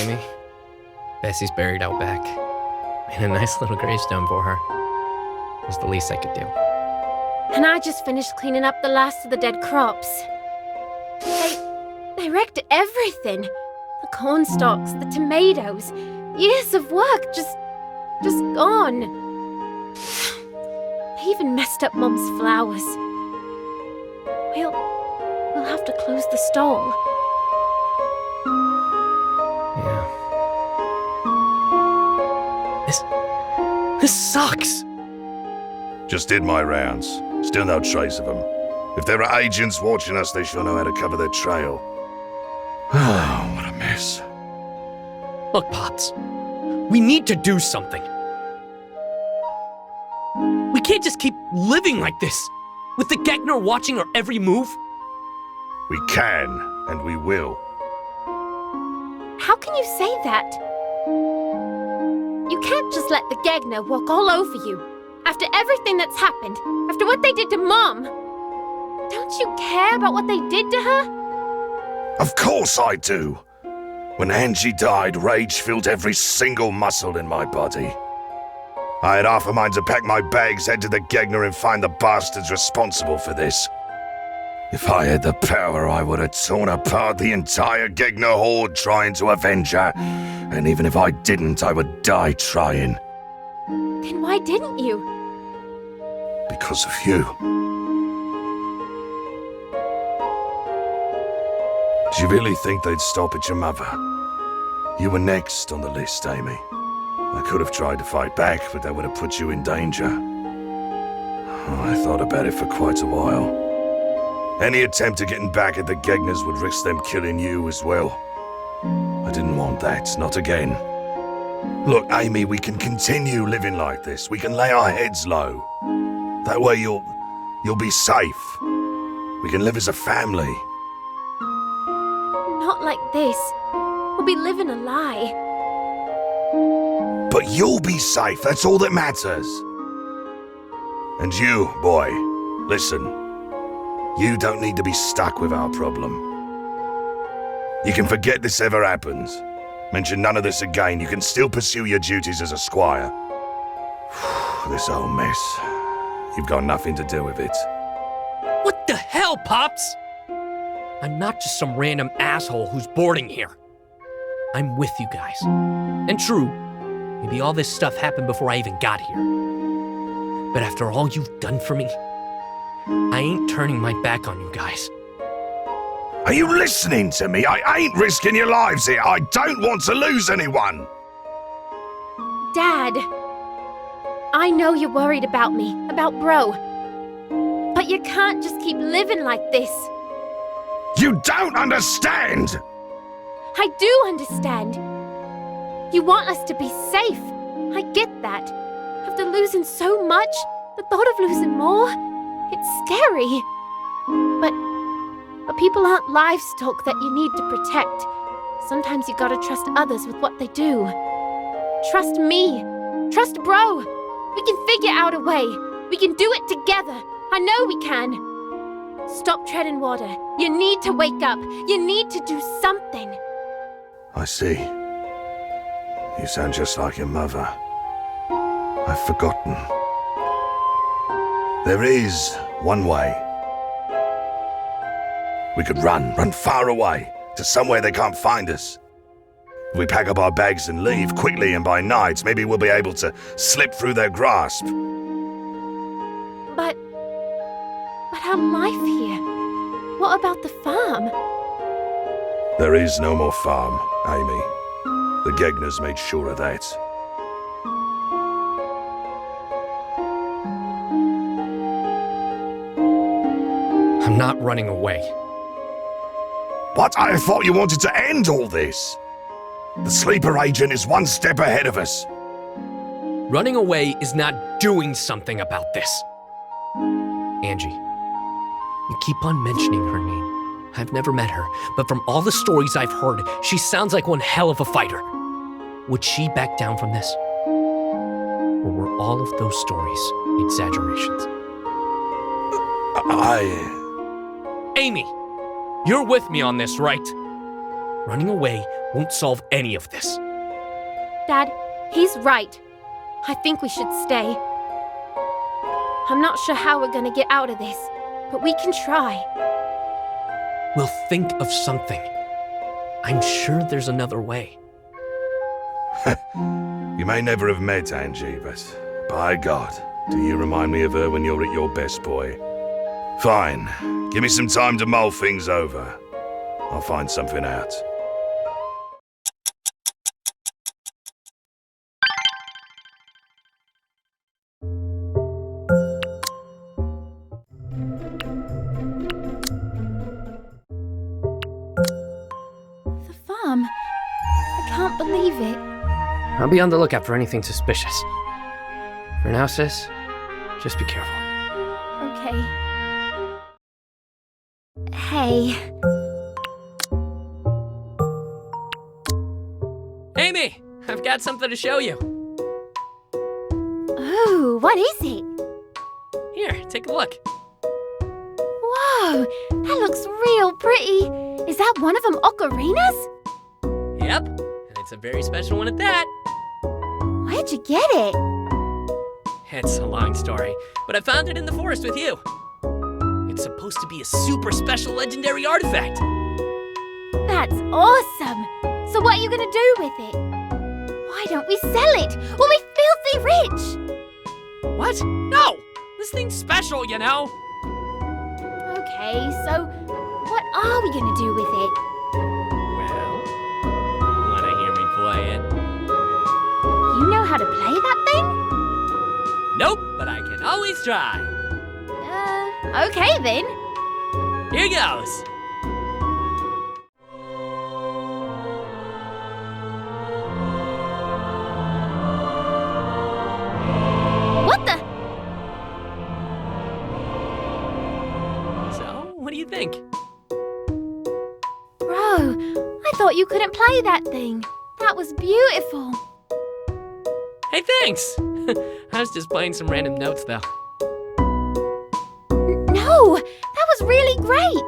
Amy. Bessie's buried out back. Made a nice little gravestone for her. It was the least I could do. And I just finished cleaning up the last of the dead crops. They wrecked everything. The corn stalks, the tomatoes. Years of work just gone. They even messed up Mom's flowers. We'll have to close the stall. Yeah. This sucks! Just did my rounds. Still no trace of them. If there are agents watching us, they sure know how to cover their trail. Oh, what a mess. Look, Pops. We need to do something. We can't just keep living like this, with the Gegner watching our every move. We can, and we will. How can you say that? You can't just let the Gegner walk all over you. After everything that's happened, after what they did to Mom. Don't you care about what they did to her? Of course I do. When Angie died, rage filled every single muscle in my body. I had half a mind to pack my bags, head to the Gegner and find the bastards responsible for this. If I had the power, I would have torn apart the entire Gegner horde trying to avenge her. And even if I didn't, I would die trying. Then why didn't you? Because of you. Did you really think they'd stop at your mother? You were next on the list, Amy. I could have tried to fight back, but that would have put you in danger. I thought about it for quite a while. Any attempt at getting back at the Gegners would risk them killing you as well. I didn't want that, not again. Look, Amy, we can continue living like this. We can lay our heads low. That way you'll be safe. We can live as a family. Not like this. We'll be living a lie. But you'll be safe, that's all that matters. And you, boy, listen. You don't need to be stuck with our problem. You can forget this ever happens. Mention none of this again. You can still pursue your duties as a squire. This whole mess. You've got nothing to do with it. What the hell, Pops? I'm not just some random asshole who's boarding here. I'm with you guys. And true, maybe all this stuff happened before I even got here. But after all you've done for me, I ain't turning my back on you guys. Are you listening to me? I ain't risking your lives here. I don't want to lose anyone. Dad, I know you're worried about me, about Bro. But you can't just keep living like this. You don't understand! I do understand. You want us to be safe. I get that. After losing so much, the thought of losing more, it's scary. But people aren't livestock that you need to protect. Sometimes you gotta trust others with what they do. Trust me. Trust Bro. We can figure out a way. We can do it together. I know we can. Stop treading water. You need to wake up. You need to do something. I see. You sound just like your mother. I've forgotten. There is one way. We could run far away, to somewhere they can't find us. If we pack up our bags and leave quickly and by night, maybe we'll be able to slip through their grasp. But our life here. What about the farm? There is no more farm, Amy. The Gegners made sure of that. I'm not running away. What? I thought you wanted to end all this. The sleeper agent is one step ahead of us. Running away is not doing something about this. Angie, you keep on mentioning her name. I've never met her, but from all the stories I've heard, she sounds like one hell of a fighter. Would she back down from this? Or were all of those stories exaggerations? I... Amy, you're with me on this, right? Running away won't solve any of this. Dad, he's right. I think we should stay. I'm not sure how we're gonna get out of this, but we can try. We'll think of something. I'm sure there's another way. You may never have met Angie, but by God, do you remind me of her when you're at your best, boy? Fine. Give me some time to mull things over. I'll find something out. The farm. I can't believe it. I'll be on the lookout for anything suspicious. For now, sis, just be careful. Okay. Hey. Amy, I've got something to show you. Ooh, what is it? Here, take a look. Whoa, that looks real pretty. Is that one of them ocarinas? Yep, and it's a very special one at that. Where'd you get it? It's a long story, but I found it in the forest with you. It's supposed to be a super special legendary artifact. That's awesome. So what are you gonna do with it? Why don't we sell it? We'll be filthy rich. What? No! This thing's special, you know? Okay, so what are we gonna do with it? Well, wanna hear me play it? You know how to play that thing? Nope, but I can always try. Okay then. Here goes. What the? So, what do you think? Bro, I thought you couldn't play that thing. That was beautiful. Hey, thanks! I was just playing some random notes, though. No, that was really great.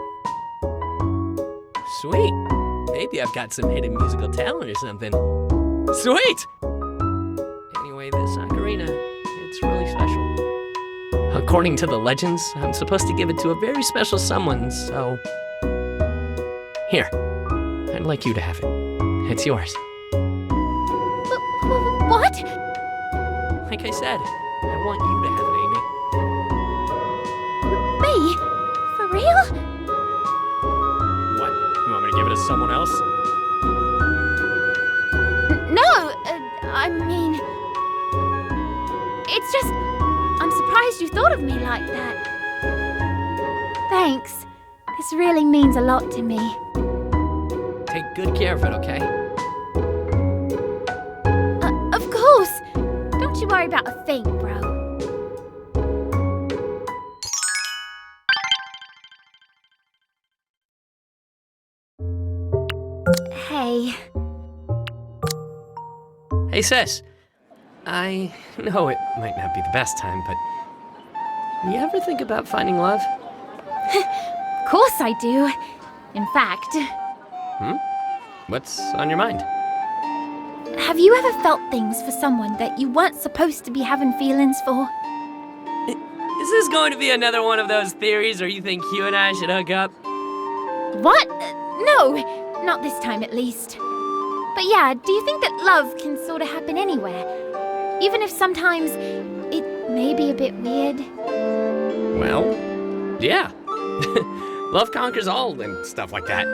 Sweet. Maybe I've got some hidden musical talent or something. Sweet! Anyway, this ocarina, it's really special. According to the legends, I'm supposed to give it to a very special someone, so... Here, I'd like you to have it. It's yours. What? Like I said, I want you to have it, Amy. Me? For real? What? You want me to give it to someone else? No, I mean... It's just... I'm surprised you thought of me like that. Thanks. This really means a lot to me. Take good care of it, okay? Of course! Don't you worry about a thing, bro. Hey. Hey, sis. I know it might not be the best time, but... You ever think about finding love? Of course I do. In fact... What's on your mind? Have you ever felt things for someone that you weren't supposed to be having feelings for? Is this going to be another one of those theories where you think you and I should hook up? What? No, not this time at least. But yeah, do you think that love can sort of happen anywhere? Even if sometimes it may be a bit weird? Well, yeah. Love conquers all and stuff like that.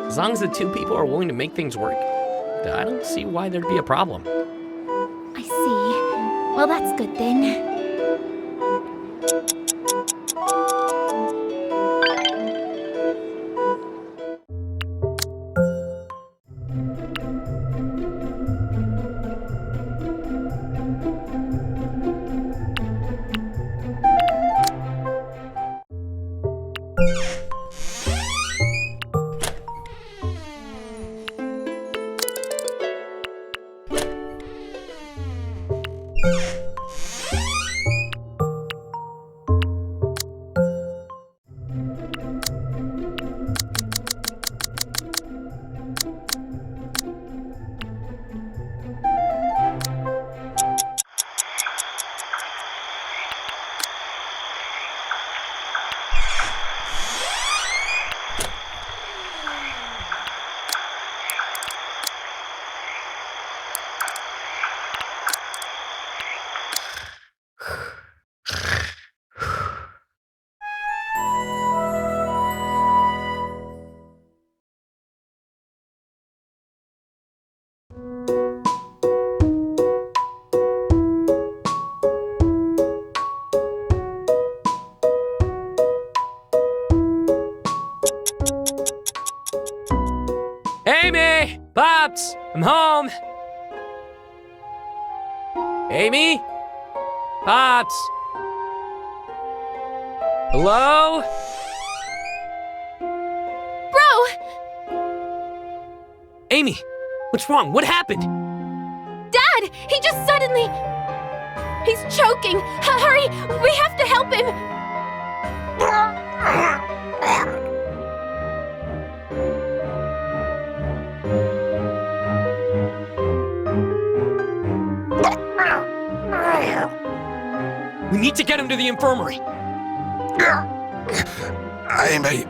As long as the two people are willing to make things work, I don't see why there'd be a problem. I see. Well, that's good then. Pops, I'm home! Amy? Pops? Hello? Bro! Amy, what's wrong? What happened? Dad! He just suddenly... He's choking! Hurry! We have to help him! We need to get him to the infirmary. Amy,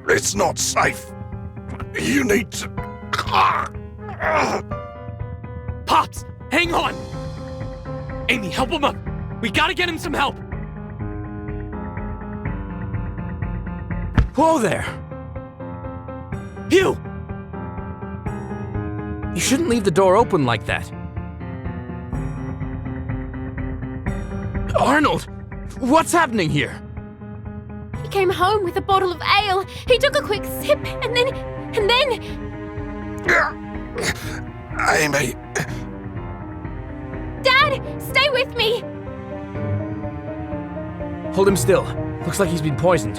it's not safe. You need to... Pops, hang on! Amy, help him up! We gotta get him some help! Whoa there! Hugh! You shouldn't leave the door open like that. Arnold! What's happening here? He came home with a bottle of ale. He took a quick sip, and then... Amy, Dad! Stay with me! Hold him still. Looks like he's been poisoned.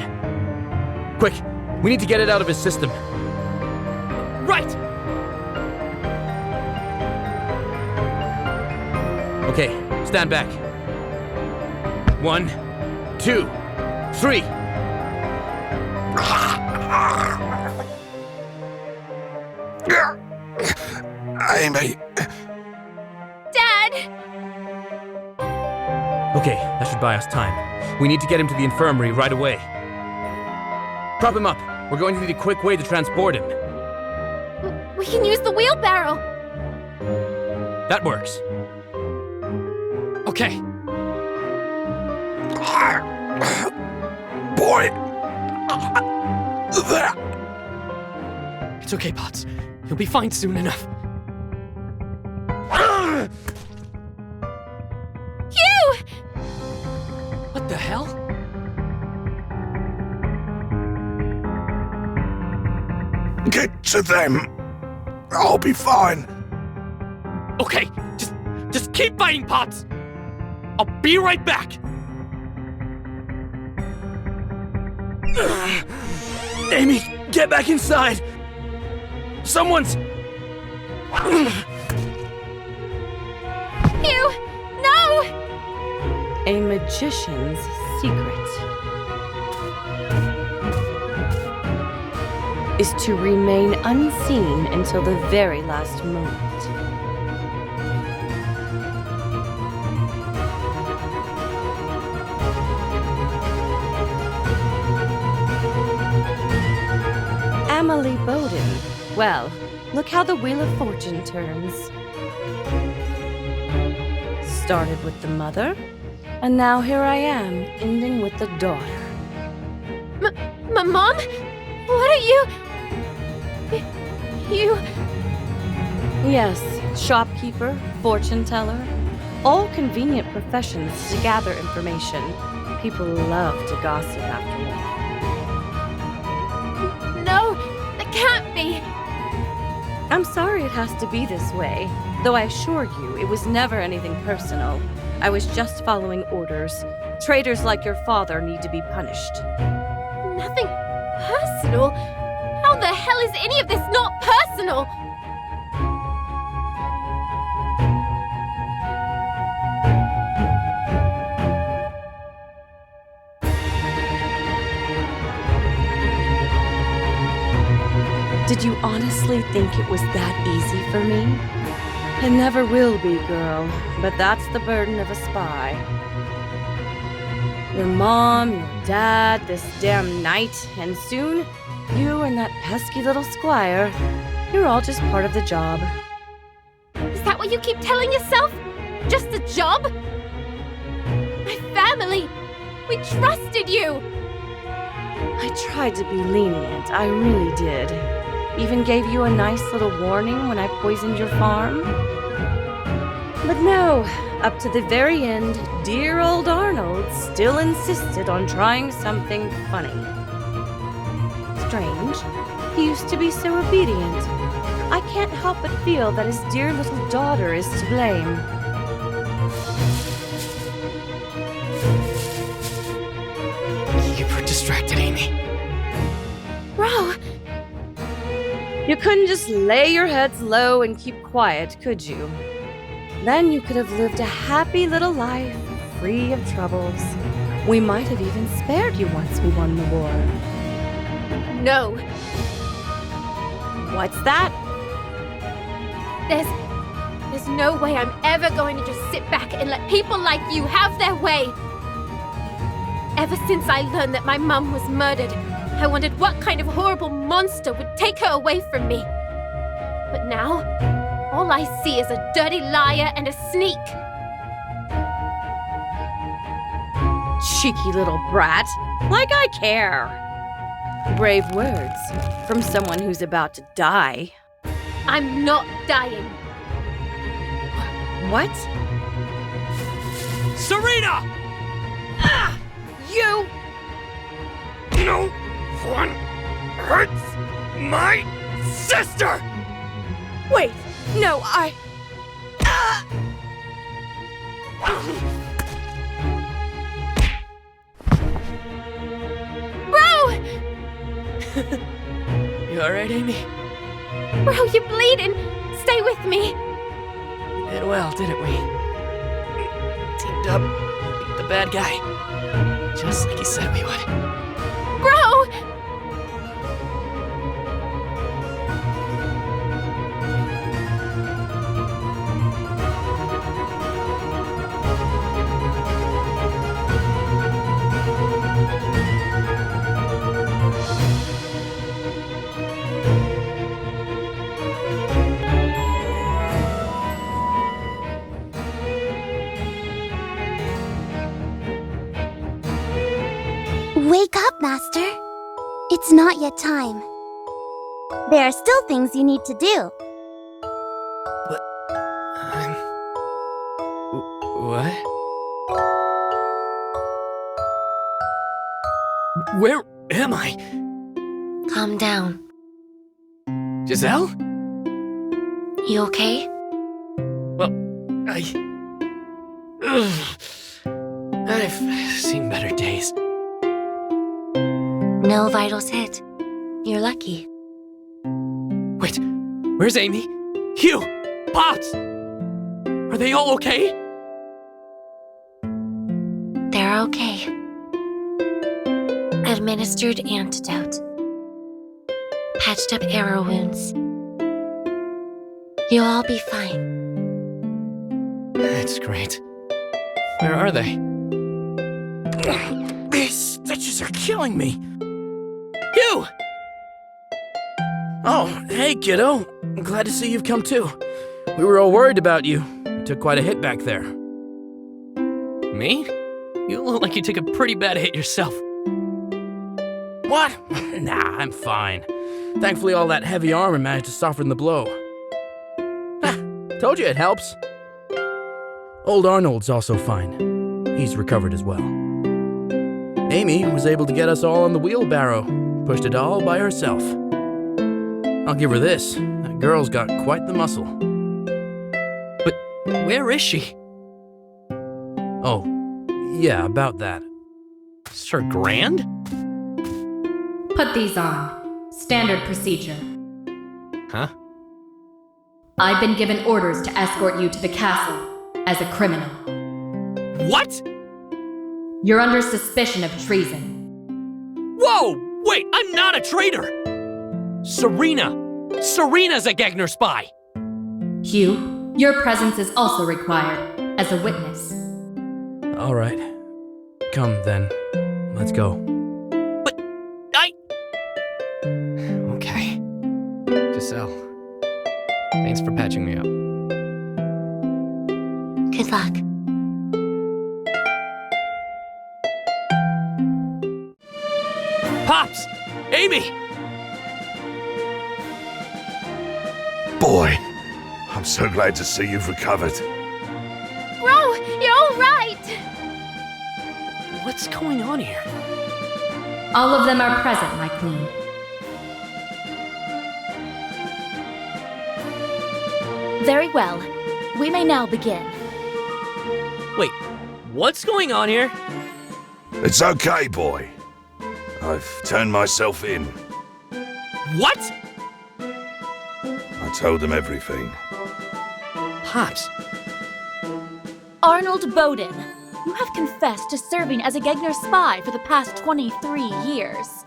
Quick, we need to get it out of his system. Right! Okay, stand back. 1, 2, 3. Amy, Dad! Okay, that should buy us time. We need to get him to the infirmary right away. Prop him up. We're going to need a quick way to transport him. We can use the wheelbarrow! That works. Okay, boy, there. it's okay, Pops. He'll be fine soon enough. Hugh! What the hell? Get to them. I'll be fine. Okay, just keep fighting, Pops! I'll be right back! Amy, get back inside! Someone's... Hugh! No! A magician's secret is to remain unseen until the very last moment. Emily Bowden. Well, look how the Wheel of Fortune turns. Started with the mother, and now here I am, ending with the daughter. Mom? What are you... You... Yes, shopkeeper, fortune teller, all convenient professions to gather information. People love to gossip after all. No, that can't be. I'm sorry it has to be this way, though I assure you it was never anything personal. I was just following orders. Traitors like your father need to be punished. Nothing personal? How the hell is any of this not personal? Did you honestly think it was that easy for me? It never will be, girl, but that's the burden of a spy. Your mom, your dad, this damn knight, and soon, you and that pesky little squire, you're all just part of the job. Is that what you keep telling yourself? Just a job? My family! We trusted you! I tried to be lenient, I really did. Even gave you a nice little warning when I poisoned your farm. But no, up to the very end, dear old Arnold still insisted on trying something funny. Strange, he used to be so obedient. I can't help but feel that his dear little daughter is to blame. Keep her distracted, Amy. Bro, You couldn't just lay your heads low and keep quiet, could you? Then you could have lived a happy little life, free of troubles. We might have even spared you once we won the war. no. What's that? There's no way I'm ever going to just sit back and let people like you have their way. Ever since I learned that my mum was murdered, I wondered what kind of horrible monster would take her away from me. But now, all I see is a dirty liar and a sneak. Cheeky little brat. Like I care. Brave words from someone who's about to die. I'm not dying. What? Serena! You! No one hurts my sister! Wait! No, I... Bro! You alright, Amy? Bro, you're bleeding. Stay with me. Did well, didn't we? Teamed up, beat the bad guy. Just like he said we would. Bro! Wake up, Master. It's not yet time. There are still things you need to do. What? Where am I? Calm down. Giselle? You okay? I've seen better days. No vitals hit. You're lucky. Wait, where's Amy? Hugh! Pops! Are they all okay? They're okay. Administered antidote. Patched up arrow wounds. You'll all be fine. That's great. Where are they? These stitches are killing me. Hugh! Oh, hey, kiddo. I'm glad to see you've come too. We were all worried about you. You took quite a hit back there. Me? You look like you took a pretty bad hit yourself. What? Nah, I'm fine. Thankfully, all that heavy armor managed to soften the blow. Told you it helps. Old Arnold's also fine. He's recovered as well. Amy was able to get us all on the wheelbarrow. Pushed it all by herself. I'll give her this. That girl's got quite the muscle. But where is she? Oh, yeah, about that. Sir Grand? Put these on. Standard procedure. Huh? I've been given orders to escort you to the castle as a criminal. What? You're under suspicion of treason. Whoa! Wait, I'm not a traitor! Serena! Serena's a Gegner spy! Hugh, your presence is also required as a witness. All right. Come, then. Let's go. But Okay. Giselle, thanks for patching me up. Good luck. Pops! Amy! Boy, I'm so glad to see you've recovered. Bro, you're all right. What's going on here? All of them are present, my queen. Very well. We may now begin. Wait, what's going on here? It's okay, boy. I've turned myself in. What? I told them everything. Pops, Arnold Bowden, you have confessed to serving as a Gegner spy for the past 23 years,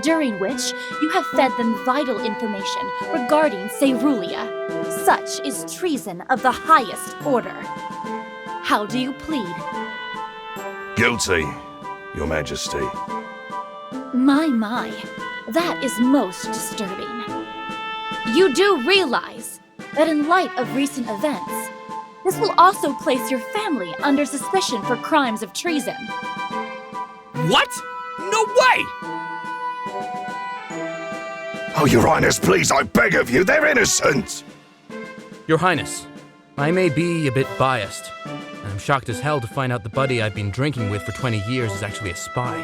during which you have fed them vital information regarding Cerulia. Such is treason of the highest order. How do you plead? Guilty, Your Majesty. My, that is most disturbing. You do realize that in light of recent events, this will also place your family under suspicion for crimes of treason. what? No way! Oh, Your Highness, please, I beg of you, they're innocent! Your Highness, I may be a bit biased. I'm shocked as hell to find out the buddy I've been drinking with for 20 years is actually a spy.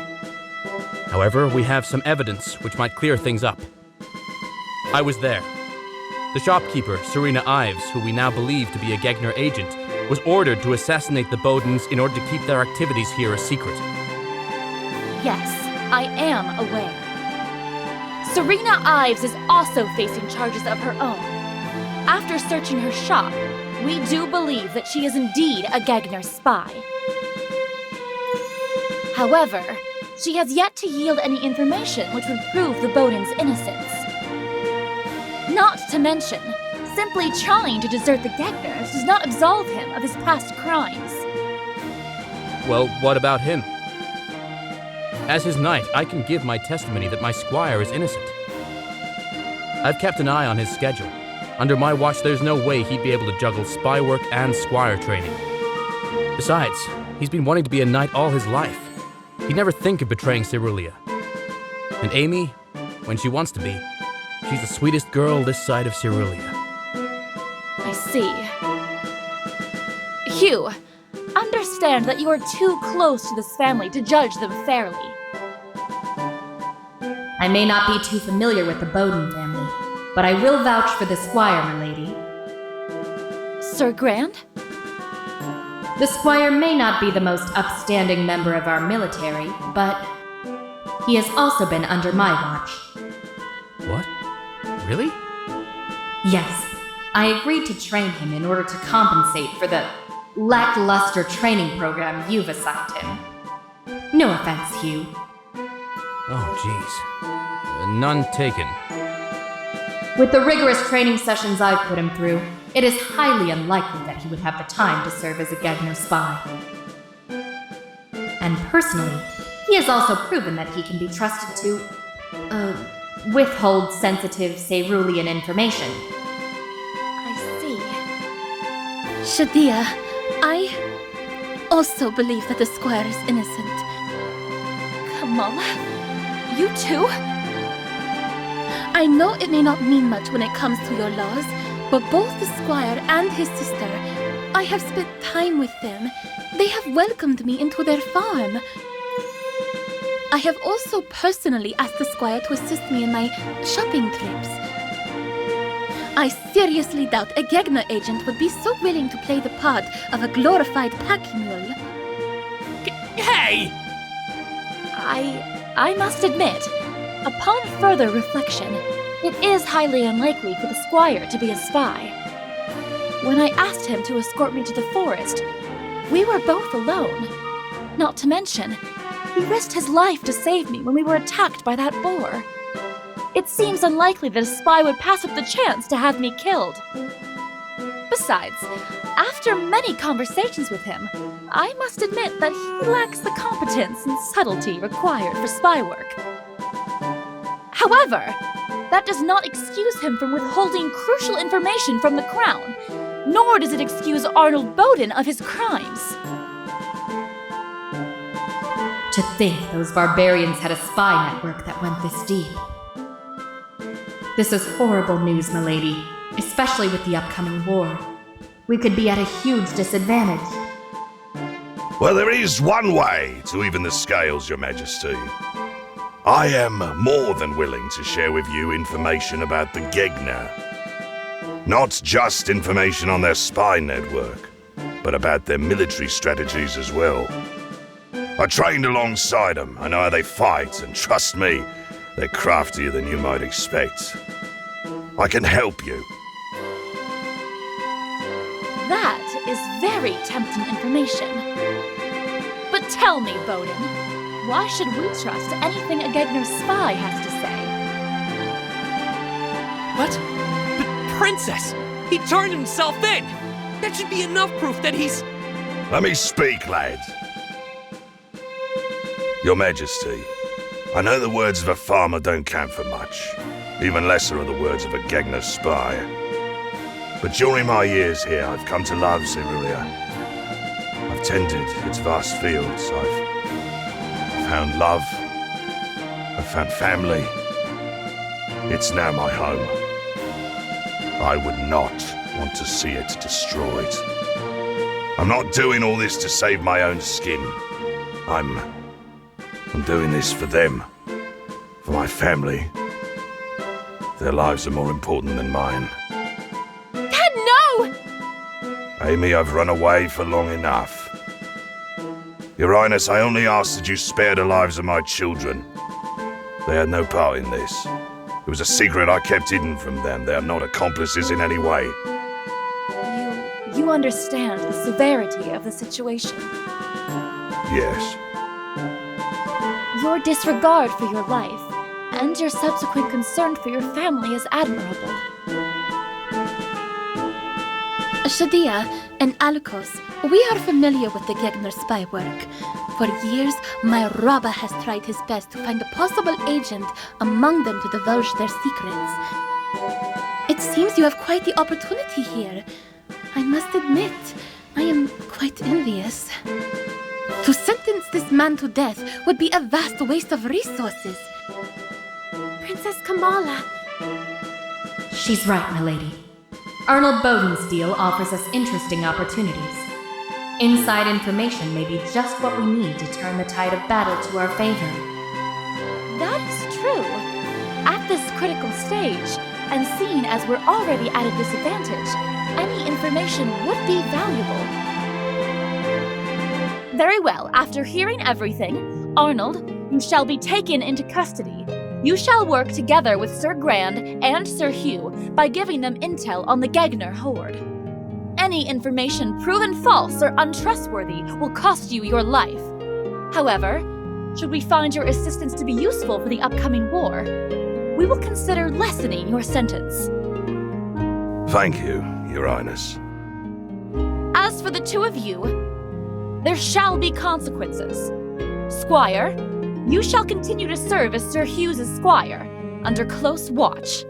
However, we have some evidence which might clear things up. I was there. The shopkeeper, Serena Ives, who we now believe to be a Gegner agent, was ordered to assassinate the Bowdens in order to keep their activities here a secret. Yes, I am aware. Serena Ives is also facing charges of her own. After searching her shop, we do believe that she is indeed a Gegner spy. However, she has yet to yield any information which would prove the Bowden's innocence. Not to mention, simply trying to desert the Gegners does not absolve him of his past crimes. Well, what about him? As his knight, I can give my testimony that my squire is innocent. I've kept an eye on his schedule. Under my watch, there's no way he'd be able to juggle spy work and squire training. Besides, he's been wanting to be a knight all his life. He'd never think of betraying Cerulia. And Amy, when she wants to be, she's the sweetest girl this side of Cerulia. I see. Hugh, understand that you are too close to this family to judge them fairly. I may not be too familiar with the Bowden family, but I will vouch for the squire, milady. Sir Grant? The squire may not be the most upstanding member of our military, but he has also been under my watch. What? Really? Yes, I agreed to train him in order to compensate for the lackluster training program you've assigned him. No offense, Hugh. Oh, jeez. None taken. With the rigorous training sessions I've put him through, it is highly unlikely that he would have the time to serve as a Gegner spy. And personally, he has also proven that he can be trusted to, withhold sensitive Cerulean information. I see. Shadia, I also believe that the squire is innocent. Kamala, you too? I know it may not mean much when it comes to your laws, but both the squire and his sister, I have spent time with them. They have welcomed me into their farm. I have also personally asked the squire to assist me in my shopping trips. I seriously doubt a Gegner agent would be so willing to play the part of a glorified pack mule. Hey! I must admit, upon further reflection, it is highly unlikely for the squire to be a spy. When I asked him to escort me to the forest, we were both alone. Not to mention, he risked his life to save me when we were attacked by that boar. It seems unlikely that a spy would pass up the chance to have me killed. Besides, after many conversations with him, I must admit that he lacks the competence and subtlety required for spy work. However, that does not excuse him from withholding crucial information from the crown, nor does it excuse Arnold Bowden of his crimes. To think those barbarians had a spy network that went this deep. This is horrible news, milady, especially with the upcoming war. We could be at a huge disadvantage. Well, there is one way to even the scales, Your Majesty. I am more than willing to share with you information about the Gegner. Not just information on their spy network, but about their military strategies as well. I trained alongside them. I know how they fight, and trust me, they're craftier than you might expect. I can help you. That is very tempting information. But tell me, Bowden, why should we trust anything a Gegner spy has to say? What? But Princess! He turned himself in! That should be enough proof that he's... Let me speak, lad. Your Majesty, I know the words of a farmer don't count for much. Even lesser are the words of a Gegner spy. But during my years here, I've come to love Cerulia. I've tended its vast fields. I've found love. I've found family. It's now my home. I would not want to see it destroyed. I'm not doing all this to save my own skin. I'm doing this for them. For my family. Their lives are more important than mine. Dad, no! Amy, I've run away for long enough. Your Highness, I only asked that you spare the lives of my children. They had no part in this. It was a secret I kept hidden from them. They are not accomplices in any way. You understand the severity of the situation. Yes. Your disregard for your life and your subsequent concern for your family is admirable. Shadia and Alukos, we are familiar with the Gegner spy work. For years, my Rabba has tried his best to find a possible agent among them to divulge their secrets. It seems you have quite the opportunity here. I must admit, I am quite envious. To sentence this man to death would be a vast waste of resources. Princess Kamala. She's right, milady. Arnold Bowden's deal offers us interesting opportunities. Inside information may be just what we need to turn the tide of battle to our favor. That is true. At this critical stage, and seeing as we're already at a disadvantage, any information would be valuable. Very well, after hearing everything, Arnold, you shall be taken into custody. You shall work together with Sir Grand and Sir Hugh by giving them intel on the Gegner horde. Any information proven false or untrustworthy will cost you your life. However, should we find your assistance to be useful for the upcoming war, we will consider lessening your sentence. Thank you, Your Highness. As for the two of you, there shall be consequences. Squire, you shall continue to serve as Sir Hugh's squire, under close watch.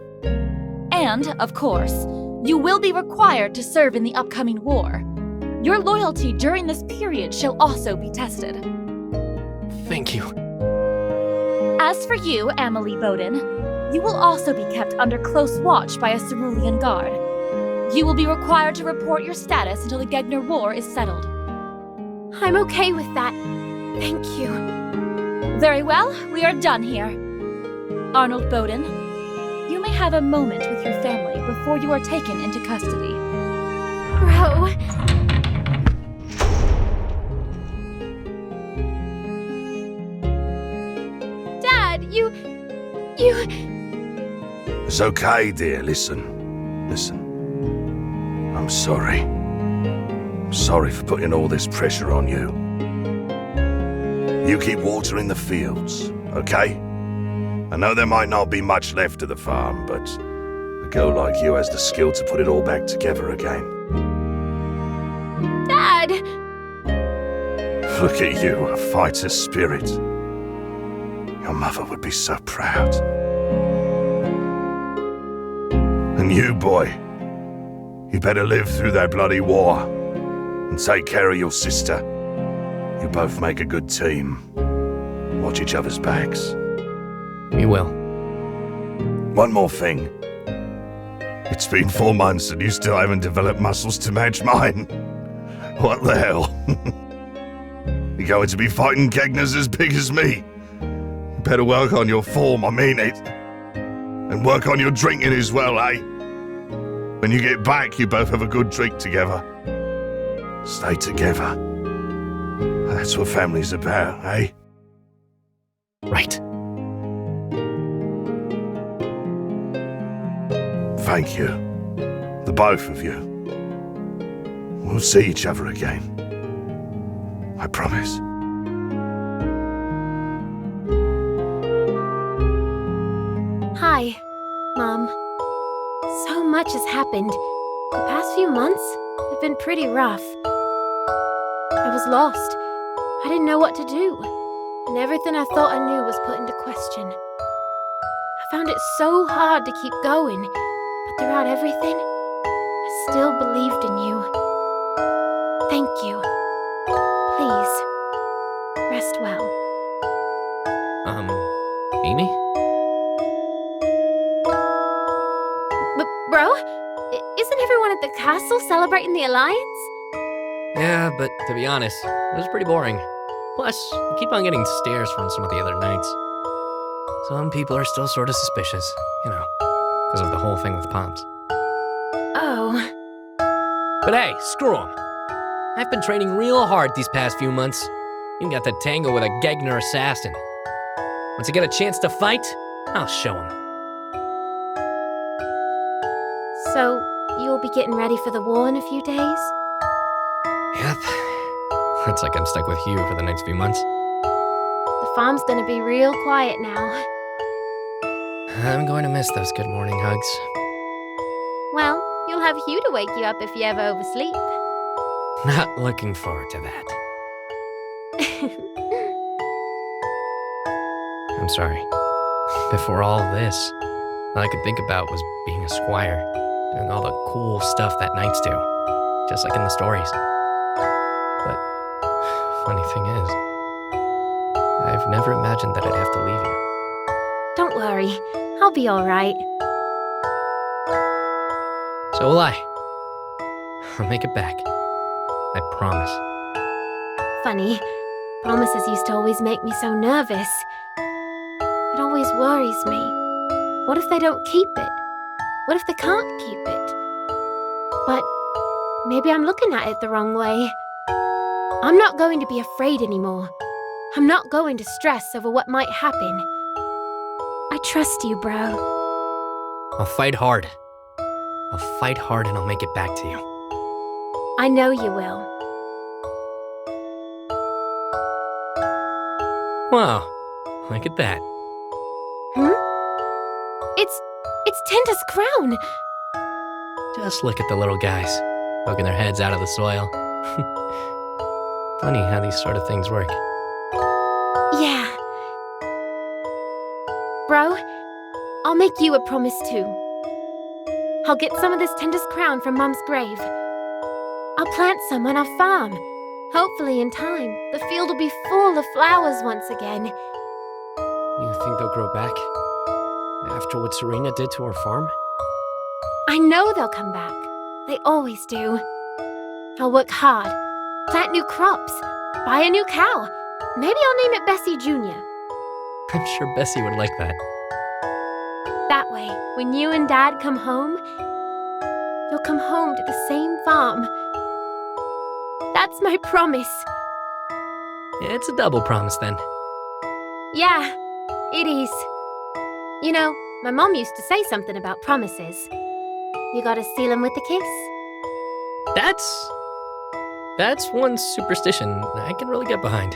And, of course, you will be required to serve in the upcoming war. Your loyalty during this period shall also be tested. Thank you. As for you, Amelie Bowden, you will also be kept under close watch by a Cerulean guard. You will be required to report your status until the Gegner War is settled. I'm okay with that. Thank you. Very well, we are done here. Arnold Bowden, you may have a moment with your family before you are taken into custody. Bro. Dad, you... It's okay, dear. Listen. I'm sorry. I'm sorry for putting all this pressure on you. You keep watering the fields, okay? I know there might not be much left of the farm, but a girl like you has the skill to put it all back together again. Dad! Look at you, a fighter spirit. Your mother would be so proud. And you, boy, you better live through that bloody war and take care of your sister. You both make a good team. Watch each other's backs. We will. One more thing. It's been 4 months and you still haven't developed muscles to match mine. What the hell? You're going to be fighting Gegners as big as me. You better work on your form, I mean it. And work on your drinking as well, eh? When you get back, you both have a good drink together. Stay together. That's what family's about, eh? Right. Thank you. The both of you. We'll see each other again. I promise. Hi, Mom. So much has happened. The past few months have been pretty rough. I was lost. I didn't know what to do. And everything I thought I knew was put into question. I found it so hard to keep going, but throughout everything, I still believed in you. Thank you. Please, rest well. Amy? But, bro, isn't everyone at the castle celebrating the alliance? Yeah, but to be honest, it was pretty boring. Plus, I keep on getting stares from some of the other knights. Some people are still sort of suspicious, because of the whole thing with Pops. Oh. But hey, screw 'em. I've been training real hard these past few months. You got to tango with a Gegner assassin. Once I get a chance to fight, I'll show him. So, you'll be getting ready for the war in a few days? Yep. It's like I'm stuck with you for the next few months. The farm's gonna be real quiet now. I'm going to miss those good morning hugs. Well, you'll have Hugh to wake you up if you ever oversleep. Not looking forward to that. I'm sorry. Before all this, all I could think about was being a squire, doing all the cool stuff that knights do, just like in the stories. But funny thing is, I've never imagined that I'd have to leave you. Don't worry, I'll be alright. So will I. I'll make it back. I promise. Funny, promises used to always make me so nervous. It always worries me. What if they don't keep it? What if they can't keep it? But maybe I'm looking at it the wrong way. I'm not going to be afraid anymore. I'm not going to stress over what might happen. I trust you, bro. I'll fight hard. I'll fight hard and I'll make it back to you. I know you will. Wow, look at that. It's Tinda's crown. Just look at the little guys, poking their heads out of the soil. Funny how these sort of things work. Yeah. Bro, I'll make you a promise too. I'll get some of this Tinda's crown from Mum's grave. I'll plant some on our farm. Hopefully in time, the field will be full of flowers once again. You think they'll grow back? After what Serena did to our farm? I know they'll come back. They always do. I'll work hard, plant new crops, buy a new cow. Maybe I'll name it Bessie Jr. I'm sure Bessie would like that. That way, when you and Dad come home, you'll come home to the same farm. That's my promise. It's a double promise then. Yeah, it is. You know, my mom used to say something about promises. You gotta seal them with a kiss. That's one superstition I can really get behind.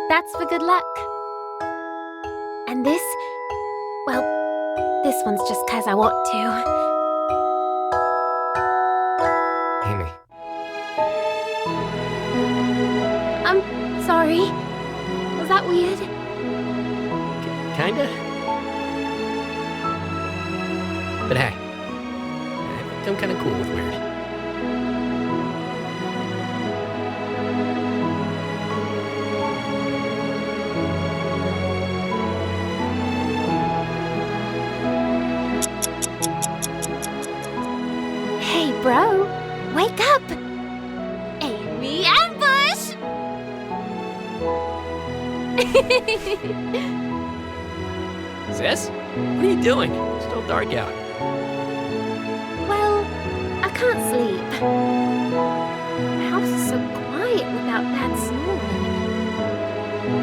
That's for good luck. And this, well, this one's just 'cause I want to. Amy. I'm sorry. Was that weird? Kinda? But hey, I think I'm kinda cool with weird. Hey, bro, wake up! Amy ambush! Sis? What are you doing? It's still dark out. Well, I can't sleep. The house is so quiet without Dad snoring.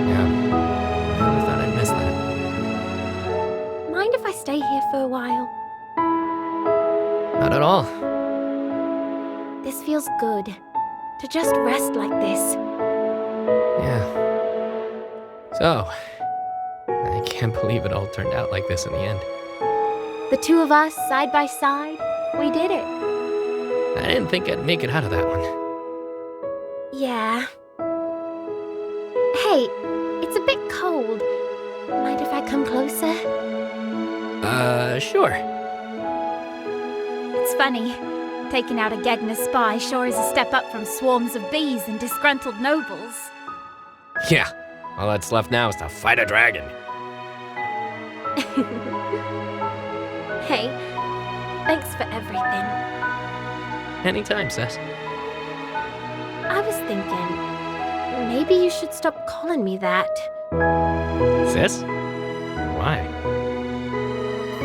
Yeah. I really thought I'd miss that. Mind if I stay here for a while? Not at all. This feels good. To just rest like this. Yeah. So, I can't believe it all turned out like this in the end. The two of us, side by side, we did it. I didn't think I'd make it out of that one. Yeah. Hey, it's a bit cold. Mind if I come closer? Sure. It's funny. Taking out a Gegner spy sure is a step up from swarms of bees and disgruntled nobles. Yeah. All that's left now is to fight a dragon. Hey, thanks for everything. Anytime, sis. I was thinking, maybe you should stop calling me that. Sis? Why?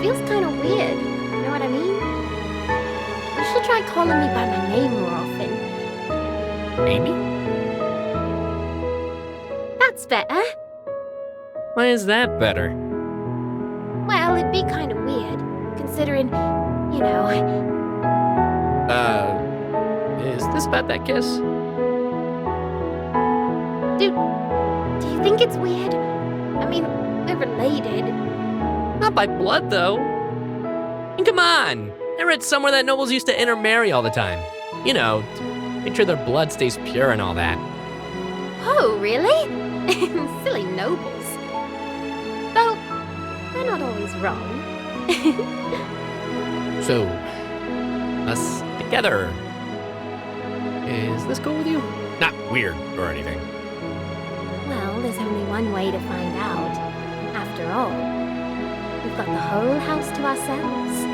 Feels kind of weird, you know what I mean? You should try calling me by my name more often. Amy? That's better. Why is that better? Well, it'd be kind of weird, considering, you know... Is this about that kiss? Do you think it's weird? I mean, we're related. Not by blood, though. And come on! I read somewhere that nobles used to intermarry all the time. You know, to make sure their blood stays pure and all that. Oh, really? Silly nobles. Though, they're not always wrong. So, us together. Is this cool with you? Not weird or anything. Well, there's only one way to find out. After all, we've got the whole house to ourselves.